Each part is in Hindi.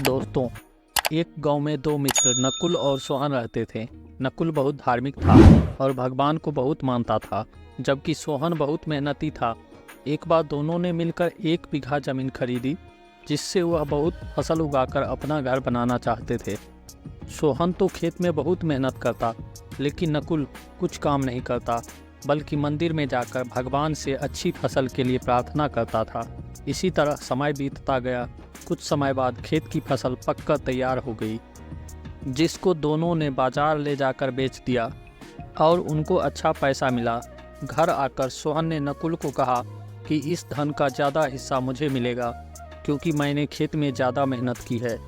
दोस्तों, एक गांव में दो मित्र नकुल और सोहन रहते थे। नकुल बहुत धार्मिक था और भगवान को बहुत मानता था, जबकि सोहन बहुत मेहनती था। एक बार दोनों ने मिलकर 1 बीघा जमीन खरीदी, जिससे वह बहुत फसल उगाकर अपना घर बनाना चाहते थे। सोहन तो खेत में बहुत मेहनत करता, लेकिन नकुल कुछ काम नहीं करता, बल्कि मंदिर में जाकर भगवान से अच्छी फसल के लिए प्रार्थना करता था। इसी तरह समय बीतता गया। कुछ समय बाद खेत की फसल पककर तैयार हो गई, जिसको दोनों ने बाजार ले जाकर बेच दिया और उनको अच्छा पैसा मिला। घर आकर सोहन ने नकुल को कहा कि इस धन का ज़्यादा हिस्सा मुझे मिलेगा, क्योंकि मैंने खेत में ज़्यादा मेहनत की है।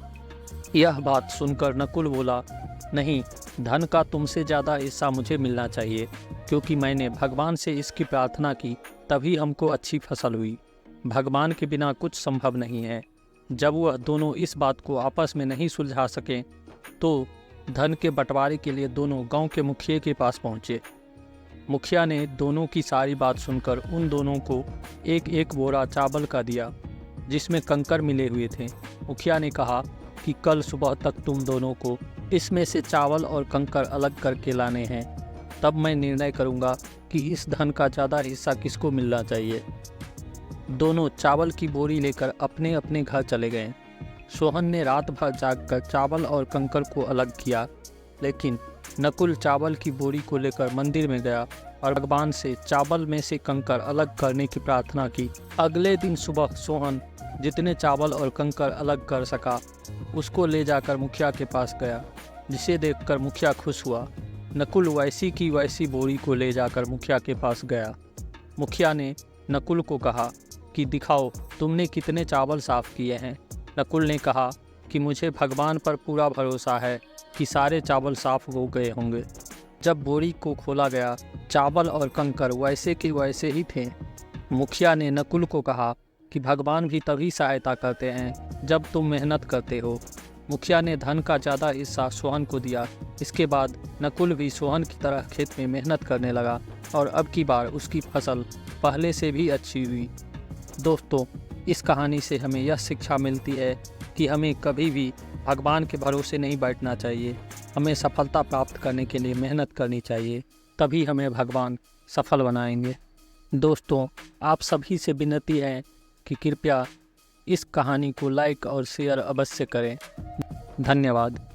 यह बात सुनकर नकुल बोला, नहीं, धन का तुमसे ज़्यादा हिस्सा मुझे मिलना चाहिए, क्योंकि मैंने भगवान से इसकी प्रार्थना की, तभी हमको अच्छी फसल हुई। भगवान के बिना कुछ संभव नहीं है। जब वह दोनों इस बात को आपस में नहीं सुलझा सके, तो धन के बंटवारे के लिए दोनों गांव के मुखिया के पास पहुंचे। मुखिया ने दोनों की सारी बात सुनकर उन दोनों को एक एक बोरा चावल का दिया, जिसमें कंकर मिले हुए थे। मुखिया ने कहा कि कल सुबह तक तुम दोनों को इसमें से चावल और कंकर अलग करके लाने हैं, तब मैं निर्णय करूंगा कि इस धन का ज़्यादा हिस्सा किसको मिलना चाहिए। दोनों चावल की बोरी लेकर अपने अपने घर चले गए। सोहन ने रात भर जागकर चावल और कंकर को अलग किया, लेकिन नकुल चावल की बोरी को लेकर मंदिर में गया और भगवान से चावल में से कंकर अलग करने की प्रार्थना की। अगले दिन सुबह सोहन जितने चावल और कंकर अलग कर सका, उसको ले जाकर मुखिया के पास गया, जिसे देखकर मुखिया खुश हुआ। नकुल वैसी की वैसी बोरी को ले जाकर मुखिया के पास गया। मुखिया ने नकुल को कहा कि दिखाओ तुमने कितने चावल साफ़ किए हैं। नकुल ने कहा कि मुझे भगवान पर पूरा भरोसा है कि सारे चावल साफ़ हो गए होंगे। जब बोरी को खोला गया, चावल और कंकर वैसे के वैसे ही थे। मुखिया ने नकुल को कहा कि भगवान भी तभी सहायता करते हैं जब तुम मेहनत करते हो। मुखिया ने धन का ज़्यादा हिस्सा सोहन को दिया। इसके बाद नकुल भी सोहन की तरह खेत में मेहनत करने लगा और अब की बार उसकी फसल पहले से भी अच्छी हुई। दोस्तों, इस कहानी से हमें यह शिक्षा मिलती है कि हमें कभी भी भगवान के भरोसे नहीं बैठना चाहिए। हमें सफलता प्राप्त करने के लिए मेहनत करनी चाहिए, तभी हमें भगवान सफल बनाएंगे। दोस्तों, आप सभी से विनती है कि कृपया इस कहानी को लाइक और शेयर अवश्य करें। धन्यवाद।